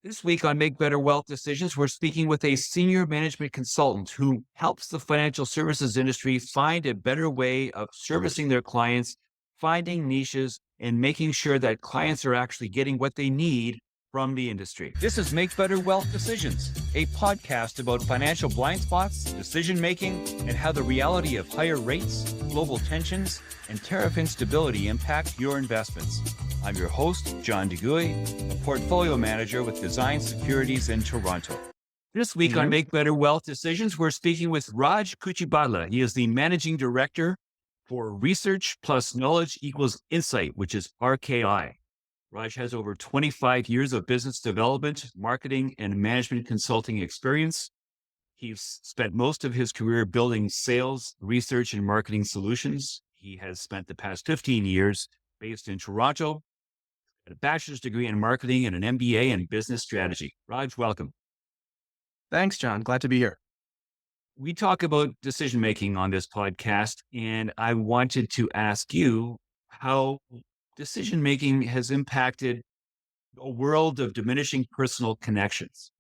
This week on Make Better Wealth Decisions, we're speaking with a senior management consultant who helps the financial services industry find a better way of servicing their clients, finding niches, and making sure that clients are actually getting what they need from the industry. This is Make Better Wealth Decisions, a podcast about financial blind spots, decision making, and how the reality of higher rates, global tensions, and tariff instability impact your investments. I'm your host, John DeGuy, a portfolio manager with Design Securities in Toronto. This week on Make Better Wealth Decisions, we're speaking with Raj Kuchibadla. He is the managing director for Research Plus Knowledge Equals Insight, which is RKI. Raj has over 25 years of business development, marketing, and management consulting experience. He's spent most of his career building sales, research, and marketing solutions. He has spent the past 15 years based in Toronto, a bachelor's degree in marketing and an MBA in business strategy. Raj, welcome. Thanks, John. Glad to be here. We talk about decision making on this podcast, and I wanted to ask you how decision making has impacted a world of diminishing personal connections.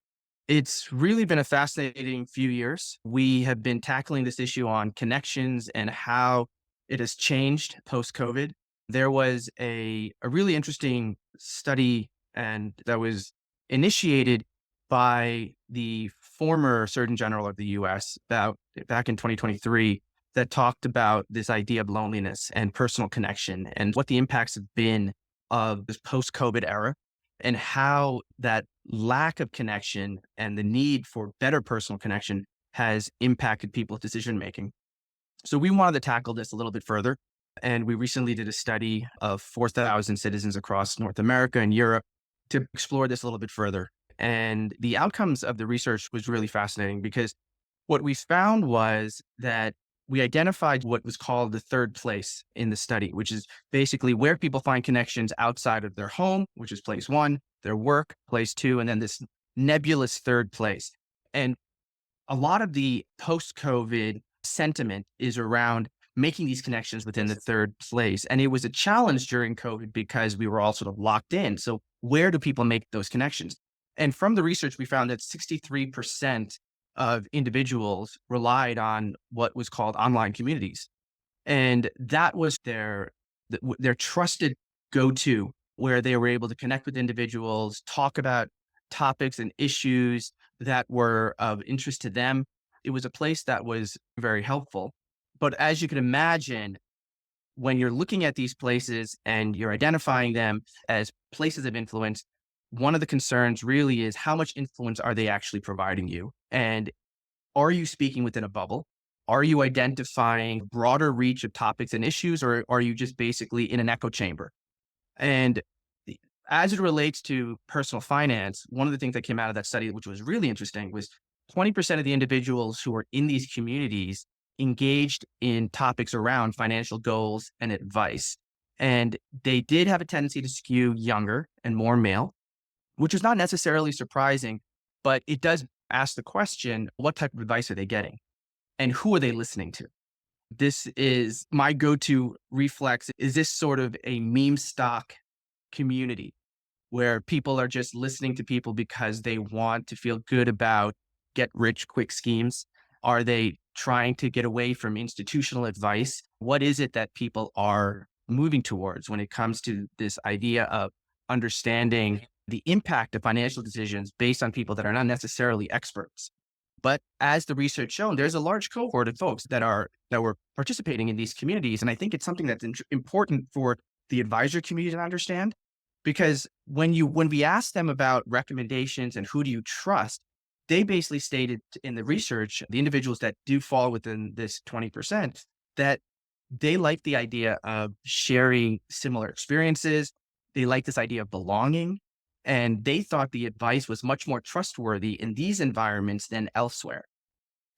It's really been a fascinating few years. We have been tackling this issue on connections and how it has changed post-COVID. There was a really interesting study and that was initiated by the former Surgeon General of the US back in 2023 that talked about this idea of loneliness and personal connection and what the impacts have been of this post-COVID era and how that lack of connection and the need for better personal connection has impacted people's decision making. So we wanted to tackle this a little bit further. And we recently did a study of 4,000 citizens across North America and Europe to explore this a little bit further. And the outcomes of the research was really fascinating because what we found was that we identified what was called the third place in the study, which is basically where people find connections outside of their home, which is place one, their work, place two, and then this nebulous third place. And a lot of the post-COVID sentiment is around making these connections within the third place. And it was a challenge during COVID because we were all sort of locked in. So where do people make those connections? And from the research, we found that 63% of individuals relied on what was called online communities. And that was their trusted go-to, where they were able to connect with individuals, talk about topics and issues that were of interest to them. It was a place that was very helpful. But as you can imagine, when you're looking at these places and you're identifying them as places of influence, one of the concerns really is how much influence are they actually providing you? And are you speaking within a bubble? Are you identifying broader reach of topics and issues, or are you just basically in an echo chamber? And as it relates to personal finance, one of the things that came out of that study, which was really interesting, was 20% of the individuals who were in these communities engaged in topics around financial goals and advice. And they did have a tendency to skew younger and more male, which is not necessarily surprising, but it does ask the question, what type of advice are they getting? And who are they listening to? This is my go-to reflex. Is this sort of a meme stock community where people are just listening to people because they want to feel good about get rich quick schemes? Are they trying to get away from institutional advice? What is it that people are moving towards when it comes to this idea of understanding the impact of financial decisions based on people that are not necessarily experts? But as the research shown, there's a large cohort of folks that were participating in these communities. And I think it's something that's important for the advisor community to understand, because when we ask them about recommendations and who do you trust, they basically stated in the research, the individuals that do fall within this 20%, that they like the idea of sharing similar experiences. They like this idea of belonging. And they thought the advice was much more trustworthy in these environments than elsewhere.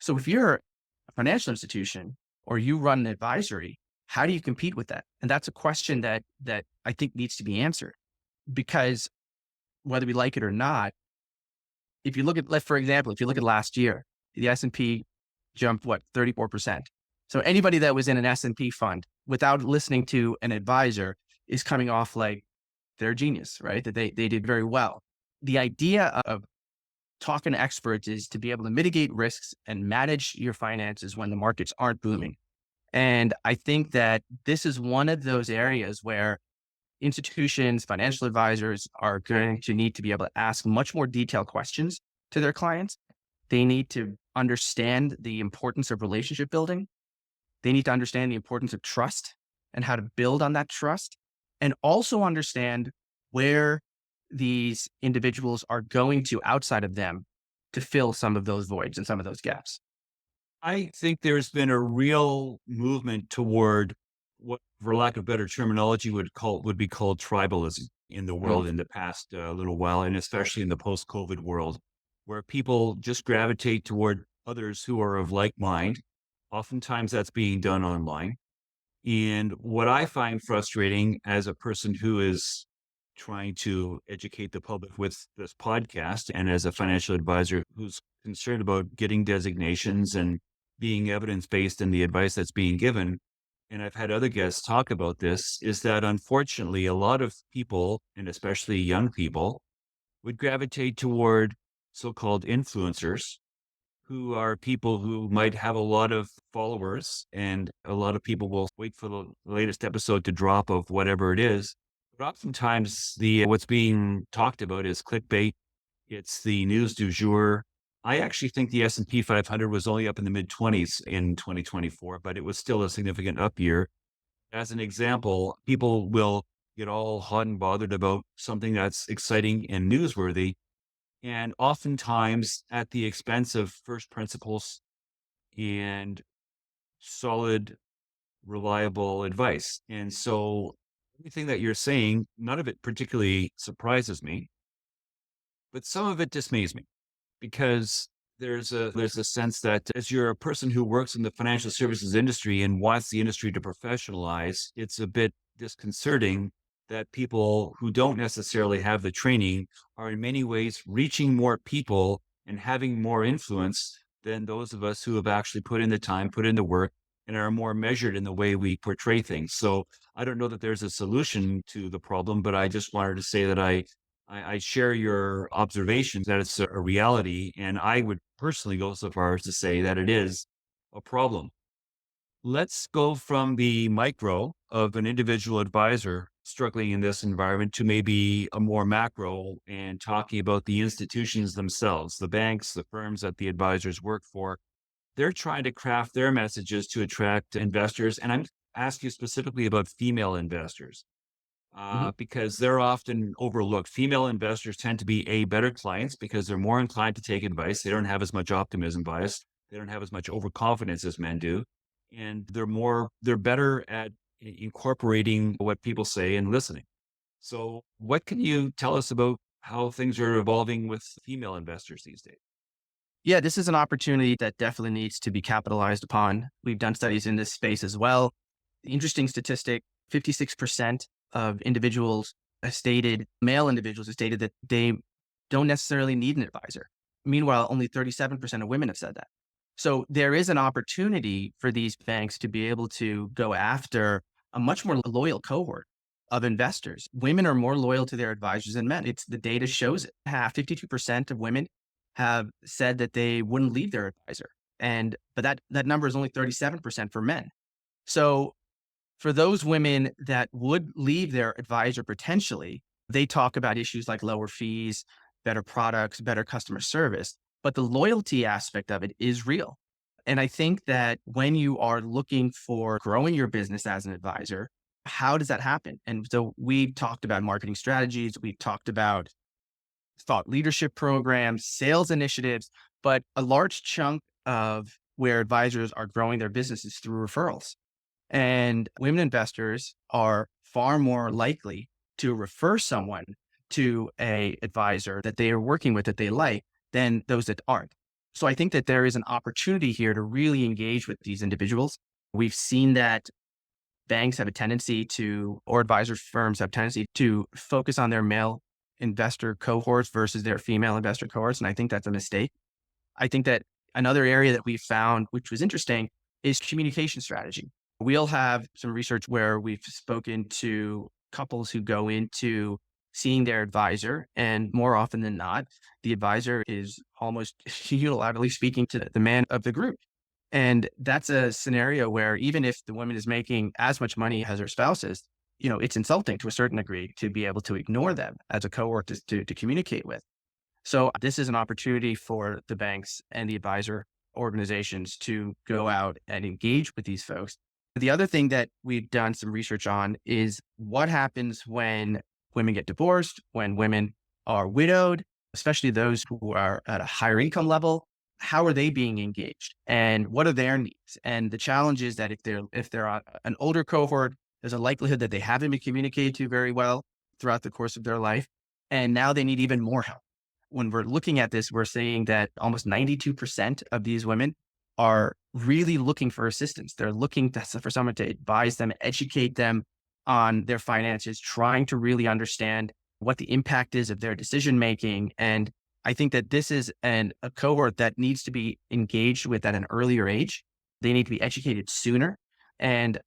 So if you're a financial institution or you run an advisory, how do you compete with that? And that's a question that I think needs to be answered, because whether we like it or not, if you look at, for example, if you look at last year, the S&P jumped 34%. So anybody that was in an S&P fund without listening to an advisor is coming off like they're a genius, right? That they did very well. the idea of talking to experts is to be able to mitigate risks and manage your finances when the markets aren't booming. And I think that this is one of those areas where institutions, financial advisors are going to need to be able to ask much more detailed questions to their clients. They need to understand the importance of relationship building. They need to understand the importance of trust and how to build on that trust, and also understand where these individuals are going to outside of them to fill some of those voids and some of those gaps. I think there's been a real movement toward what, for lack of better terminology, would be called tribalism in the Mm, world in the past little while, and especially in the post-COVID world, where people just gravitate toward others who are of like mind. Oftentimes, that's being done online. And what I find frustrating as a person who is trying to educate the public with this podcast, and as a financial advisor who's concerned about getting designations and being evidence based in the advice that's being given, and I've had other guests talk about this, is that unfortunately, a lot of people, and especially young people, would gravitate toward so called influencers who are people who might have a lot of followers, and a lot of people will wait for the latest episode to drop of whatever it is. But oftentimes the what's being talked about is clickbait. It's the news du jour. I actually think the S&P 500 was only up in the mid 20s in 2024, but it was still a significant up year. As an example, people will get all hot and bothered about something that's exciting and newsworthy, and oftentimes at the expense of first principles and solid, reliable advice. And so everything that you're saying, none of it particularly surprises me, but some of it dismays me because there's a sense that as you're a person who works in the financial services industry and wants the industry to professionalize, it's a bit disconcerting that people who don't necessarily have the training are in many ways reaching more people and having more influence than those of us who have actually put in the time, put in the work, and are more measured in the way we portray things. So I don't know that there's a solution to the problem, but I just wanted to say that I share your observations that it's a reality, and I would personally go so far as to say that it is a problem. Let's go from the micro of an individual advisor struggling in this environment to maybe a more macro and talking about the institutions themselves, the banks, the firms that the advisors work for. They're trying to craft their messages to attract investors. And I'm asking you specifically about female investors mhm. because they're often overlooked. Female investors tend to be better clients because they're more inclined to take advice. They don't have as much optimism bias. They don't have as much overconfidence as men do, and they're better at incorporating what people say and listening. So, what can you tell us about how things are evolving with female investors these days? Yeah, this is an opportunity that definitely needs to be capitalized upon. We've done studies in this space as well. Interesting statistic, 56% of individuals male individuals have stated that they don't necessarily need an advisor. Meanwhile, only 37% of women have said that. So there is an opportunity for these banks to be able to go after a much more loyal cohort of investors. Women are more loyal to their advisors than men. It's the data shows it. Half 52% of women have said that they wouldn't leave their advisor. But that number is only 37% for men. So for those women that would leave their advisor potentially, they talk about issues like lower fees, better products, better customer service. But the loyalty aspect of it is real. And I think that when you are looking for growing your business as an advisor, how does that happen? And so we talked about marketing strategies, we talked about thought leadership programs, sales initiatives, but a large chunk of where advisors are growing their businesses through referrals. And women investors are far more likely to refer someone to a advisor that they are working with that they like than those that aren't. So I think that there is an opportunity here to really engage with these individuals. We've seen that banks have a tendency to, or advisor firms have a tendency to focus on their male investor cohorts versus their female investor cohorts. And I think that's a mistake. I think that another area that we found, which was interesting, is communication strategy. We'll have some research where we've spoken to couples who go into seeing their advisor. And more often than not, the advisor is almost unilaterally speaking to the man of the group. And that's a scenario where even if the woman is making as much money as her spouse is, it's insulting to a certain degree to be able to ignore them as a cohort to communicate with. So this is an opportunity for the banks and the advisor organizations to go out and engage with these folks. The other thing that we've done some research on is what happens when women get divorced, when women are widowed, especially those who are at a higher income level. How are they being engaged, and what are their needs? And the challenge is that if they're an older cohort, there's a likelihood that they haven't been communicated to very well throughout the course of their life, and now they need even more help. When we're looking at this, we're seeing that almost 92% of these women are really looking for assistance. They're looking for someone to advise them, educate them on their finances, trying to really understand what the impact is of their decision making. And I think that this is a cohort that needs to be engaged with at an earlier age. They need to be educated sooner. And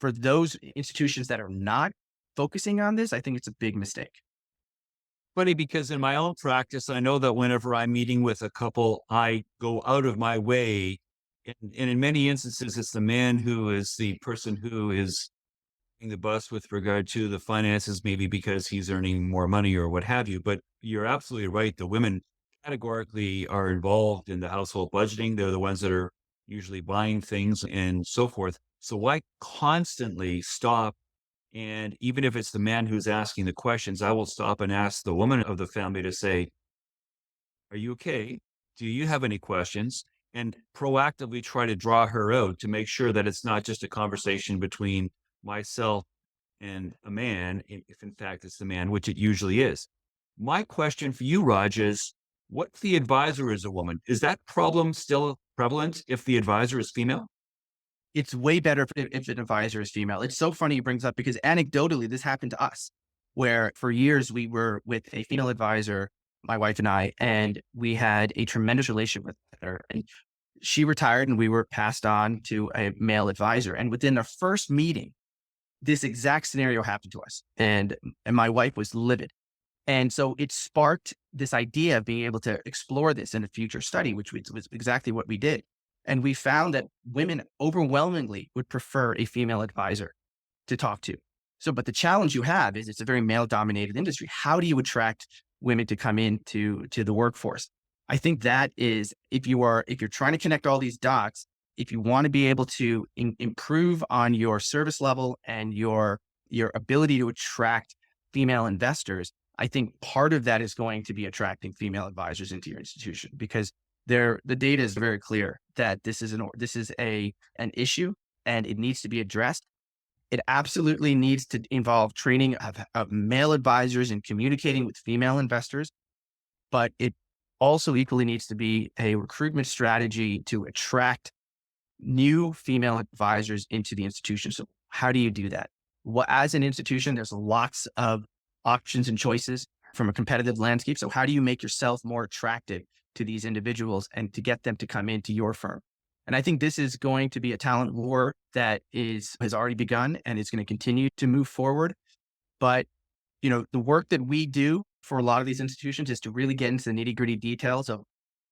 for those institutions that are not focusing on this, I think it's a big mistake. Funny because in my own practice, I know that whenever I'm meeting with a couple, I go out of my way. And in many instances, it's the man who is the person who is in the bus with regard to the finances, maybe because he's earning more money or what have you. But you're absolutely right. The women categorically are involved in the household budgeting. They're the ones that are usually buying things and so forth. So I constantly stop, and even if it's the man who's asking the questions, I will stop and ask the woman of the family to say, "Are you okay? Do you have any questions?" And proactively try to draw her out to make sure that it's not just a conversation between myself and a man, if in fact it's the man, which it usually is. My question for you, Raj, is what if the advisor is a woman? Is that problem still prevalent if the advisor is female? It's way better if an advisor is female. It's so funny you brings up because anecdotally, this happened to us, where for years we were with a female advisor, my wife and I, and we had a tremendous relationship with her. And she retired and we were passed on to a male advisor. And within the first meeting, this exact scenario happened to us. And my wife was livid. And so it sparked this idea of being able to explore this in a future study, which was exactly what we did. And we found that women overwhelmingly would prefer a female advisor to talk to. So, but the challenge you have is it's a very male dominated industry. How do you attract women to come into the workforce? I think that is if you're trying to connect all these dots, if you want to be able to improve on your service level and your ability to attract female investors, I think part of that is going to be attracting female advisors into your institution because the data is very clear that this is an issue and it needs to be addressed. It absolutely needs to involve training of male advisors and communicating with female investors, but it also equally needs to be a recruitment strategy to attract new female advisors into the institution. So how do you do that? Well, as an institution, there's lots of options and choices from a competitive landscape. So how do you make yourself more attractive to these individuals and to get them to come into your firm? And I think this is going to be a talent war that has already begun and is going to continue to move forward. But the work that we do for a lot of these institutions is to really get into the nitty gritty details of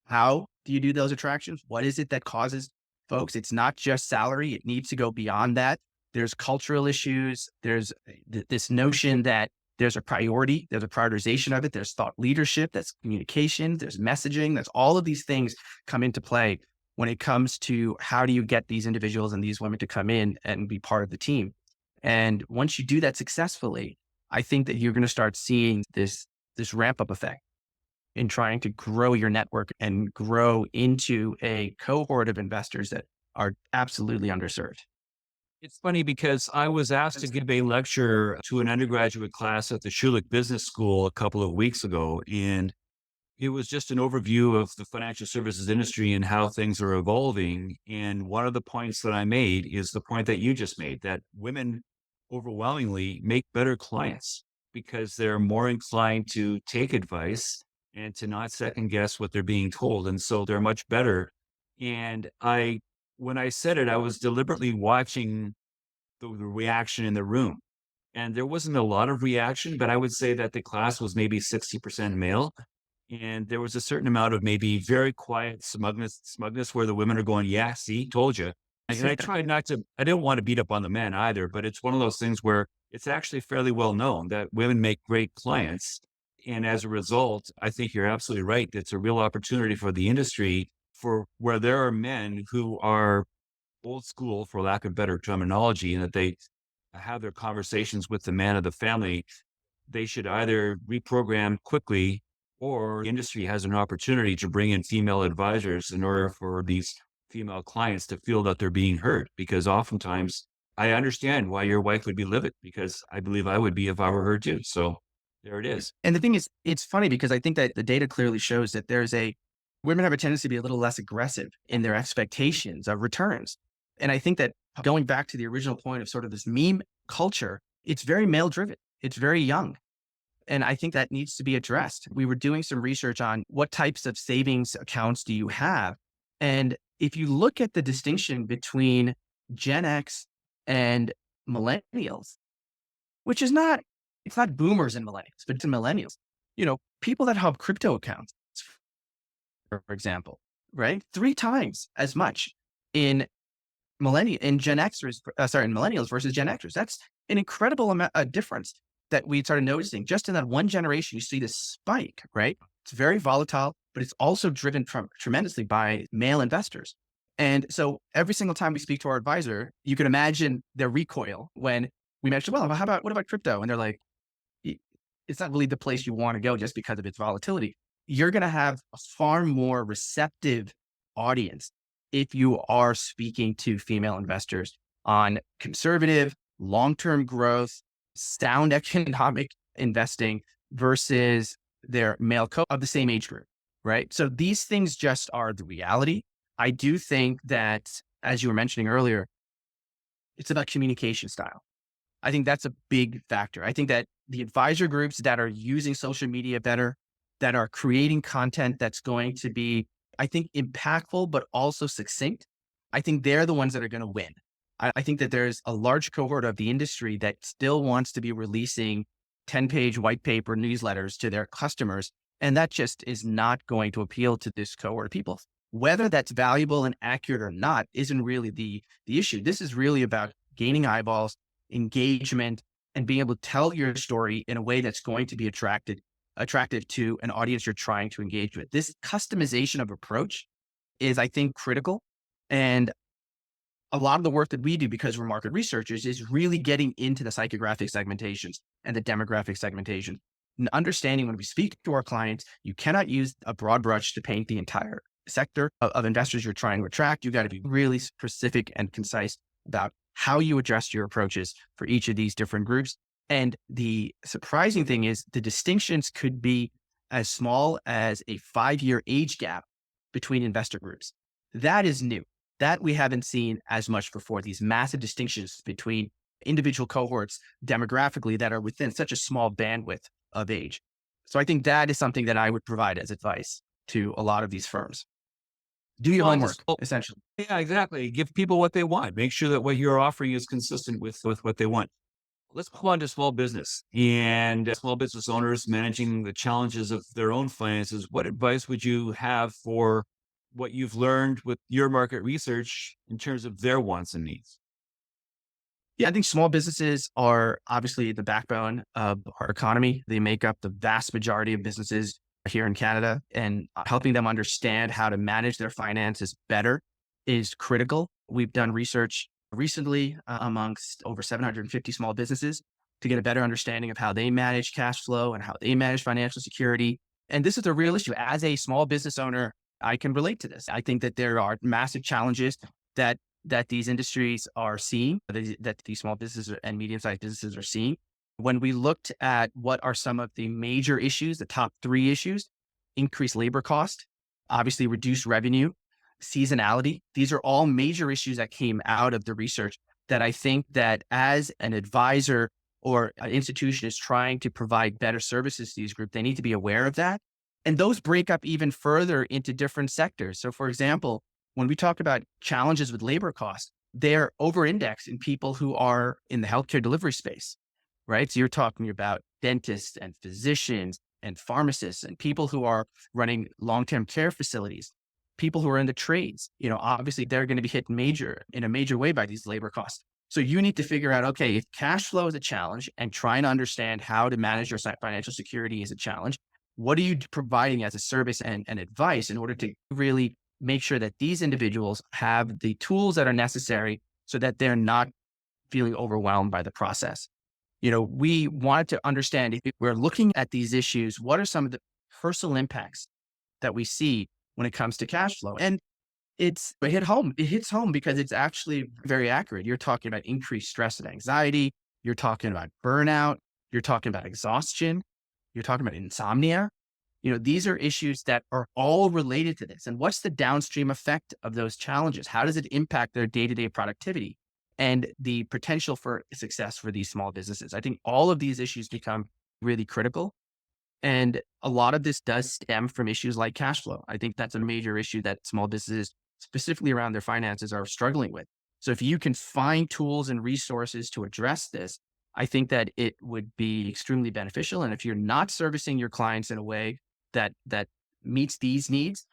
how do you do those attractions? What is it that causes folks? It's not just salary. It needs to go beyond that. There's cultural issues. There's this notion that there's a priority, there's a prioritization of it. There's thought leadership, that's communication, there's messaging, there's all of these things come into play when it comes to how do you get these individuals and these women to come in and be part of the team. And once you do that successfully, I think that you're going to start seeing this ramp up effect in trying to grow your network and grow into a cohort of investors that are absolutely underserved. It's funny because I was asked to give a lecture to an undergraduate class at the Schulich Business School a couple of weeks ago, and it was just an overview of the financial services industry and how things are evolving. And one of the points that I made is the point that you just made, that women overwhelmingly make better clients because they're more inclined to take advice and to not second guess what they're being told. And so they're much better. And when I said it, I was deliberately watching the reaction in the room. and there wasn't a lot of reaction, but I would say that the class was maybe 60% male. And there was a certain amount of maybe very quiet smugness where the women are going, yeah, see, told you. And I tried not to, I didn't want to beat up on the men either, but it's one of those things where it's actually fairly well known that women make great clients. And as a result, I think you're absolutely right. It's a real opportunity for the industry for where there are men who are old school, for lack of better terminology, and that they have their conversations with the man of the family. They should either reprogram quickly, or the industry has an opportunity to bring in female advisors in order for these female clients to feel that they're being heard. Because oftentimes I understand why your wife would be livid, because I believe I would be if I were her too. So there it is. And the thing is, it's funny because I think that the data clearly shows that women have a tendency to be a little less aggressive in their expectations of returns. And I think that going back to the original point of sort of this meme culture, it's very male driven. It's very young. And I think that needs to be addressed. We were doing some research on what types of savings accounts do you have? And if you look at the distinction between Gen X and millennials, which is not, it's not boomers and millennials, but it's millennials, people that have crypto accounts, for example, right? Three times as much in in Gen Xers, in millennials versus Gen Xers. That's an incredible amount of difference that we started noticing just in that one generation. You see this spike, right? It's very volatile, but it's also driven tremendously by male investors. And so every single time we speak to our advisor, you can imagine their recoil when we mention, well, what about crypto? And they're like, "I- it's not really the place you want to go just because of its volatility. You're going to have a far more receptive audience if you are speaking to female investors on conservative, long-term growth, sound economic investing versus their male of the same age group, right? So these things just are the reality. I do think that, as you were mentioning earlier, it's about communication style. I think that's a big factor. I think that the advisor groups that are using social media better, that are creating content that's going to be, I think, impactful, but also succinct, I think they're the ones that are going to win. I think that there's a large cohort of the industry that still wants to be releasing 10-page white paper newsletters to their customers. And that just is not going to appeal to this cohort of people. Whether that's valuable and accurate or not isn't really the issue. This is really about gaining eyeballs, engagement, and being able to tell your story in a way that's going to be attractive to an audience you're trying to engage with. This customization of approach is, I think, critical. And a lot of the work that we do, because we're market researchers, is really getting into the psychographic segmentations and the demographic segmentation. And understanding when we speak to our clients, you cannot use a broad brush to paint the entire sector of investors you're trying to attract. You got to be really specific and concise about how you adjust your approaches for each of these different groups. And the surprising thing is the distinctions could be as small as a 5-year age gap between investor groups. That is new. That we haven't seen as much before, these massive distinctions between individual cohorts demographically that are within such a small bandwidth of age. So I think that is something that I would provide as advice to a lot of these firms. Do your Well, I homework, just, well, essentially. yeah, exactly. Give people what they want. Make sure that what you're offering is consistent with what they want. Let's move on to small business and small business owners managing the challenges of their own finances. What advice would you have for what you've learned with your market research in terms of their wants and needs? Yeah, I think small businesses are obviously the backbone of our economy. They make up the vast majority of businesses here in Canada, and helping them understand how to manage their finances better is critical. We've done research recently amongst over 750 small businesses to get a better understanding of how they manage cash flow and how they manage financial security. And this is a real issue. As a small business owner, I can relate to this. I think that there are massive challenges that these industries are seeing, that these small businesses and medium-sized businesses are seeing. When we looked at what are some of the major issues, the top 3 issues: increased labor cost, obviously reduced revenue, seasonality. These are all major issues that came out of the research that I think that as an advisor or an institution is trying to provide better services to these groups, they need to be aware of that. And those break up even further into different sectors. So for example, when we talk about challenges with labor costs, they're over indexed in people who are in the healthcare delivery space. right? So you're talking about dentists and physicians and pharmacists and people who are running long-term care facilities, people who are in the trades. Obviously they're going to be hit in a major way by these labor costs. So you need to figure out, okay, if cash flow is a challenge and trying to understand how to manage your financial security is a challenge, what are you providing as a service and advice in order to really make sure that these individuals have the tools that are necessary so that they're not feeling overwhelmed by the process? We wanted to understand, if we're looking at these issues, what are some of the personal impacts that we see when it comes to cash flow? And it hits home because it's actually very accurate. You're talking about increased stress and anxiety. You're talking about burnout. You're talking about exhaustion. You're talking about insomnia. These are issues that are all related to this. And what's the downstream effect of those challenges? How does it impact their day-to-day productivity and the potential for success for these small businesses? I think all of these issues become really critical. And a lot of this does stem from issues like cash flow. I think that's a major issue that small businesses, specifically around their finances, are struggling with. So if you can find tools and resources to address this, I think that it would be extremely beneficial. And if you're not servicing your clients in a way that meets these needs,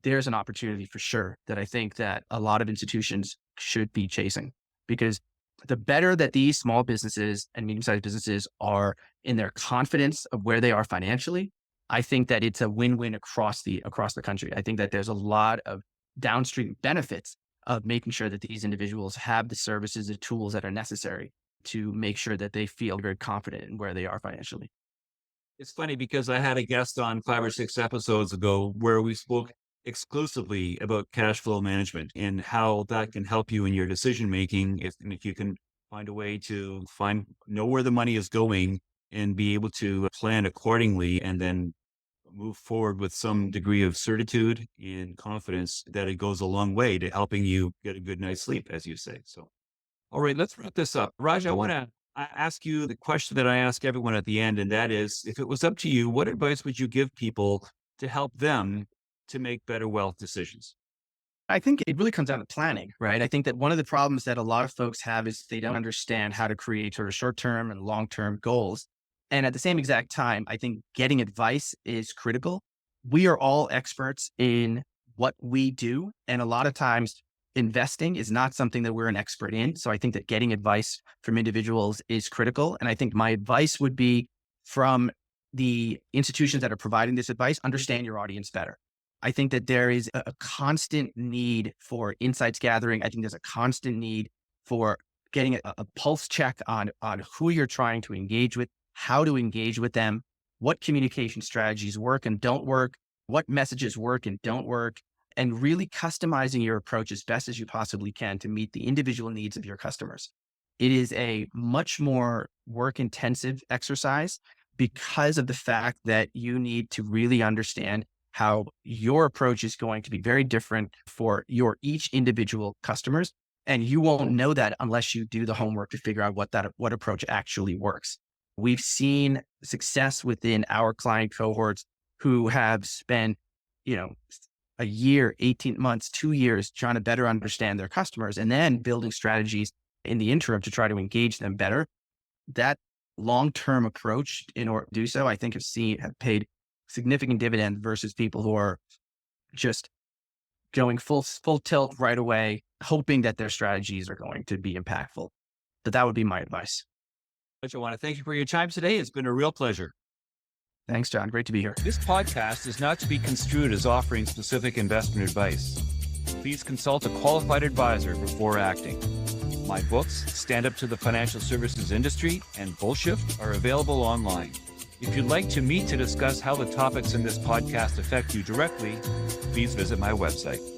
there's an opportunity for sure that I think that a lot of institutions should be chasing, because the better that these small businesses and medium-sized businesses are in their confidence of where they are financially, I think that it's a win-win across the country. I think that there's a lot of downstream benefits of making sure that these individuals have the services and tools that are necessary to make sure that they feel very confident in where they are financially. It's funny because I had a guest on 5 or 6 episodes ago where we spoke exclusively about cash flow management and how that can help you in your decision making if you can find a way to know where the money is going and be able to plan accordingly, and then move forward with some degree of certitude and confidence, that it goes a long way to helping you get a good night's sleep, as you say. So, all right, let's wrap this up. Raj, I want to ask you the question that I ask everyone at the end, and that is, if it was up to you, what advice would you give people to help them to make better wealth decisions? I think it really comes down to planning, right? I think that one of the problems that a lot of folks have is they don't understand how to create sort of short-term and long-term goals. And at the same exact time, I think getting advice is critical. We are all experts in what we do. And a lot of times investing is not something that we're an expert in. So I think that getting advice from individuals is critical. And I think my advice would be, from the institutions that are providing this advice, understand your audience better. I think that there is a constant need for insights gathering. I think there's a constant need for getting a pulse check on who you're trying to engage with, how to engage with them, what communication strategies work and don't work, what messages work and don't work, and really customizing your approach as best as you possibly can to meet the individual needs of your customers. It is a much more work-intensive exercise because of the fact that you need to really understand how your approach is going to be very different for your each individual customers. And you won't know that unless you do the homework to figure out what approach actually works. We've seen success within our client cohorts who have spent, a year, 18 months, 2 years trying to better understand their customers and then building strategies in the interim to try to engage them better. That long-term approach, in order to do so, I think have paid significant dividend versus people who are just going full tilt right away, hoping that their strategies are going to be impactful. But that would be my advice. I want to thank you for your time today. It's been a real pleasure. Thanks, John. Great to be here. This podcast is not to be construed as offering specific investment advice. Please consult a qualified advisor before acting. My books, Stand Up to the Financial Services Industry and Bullshift, are available online. If you'd like to meet to discuss how the topics in this podcast affect you directly, please visit my website.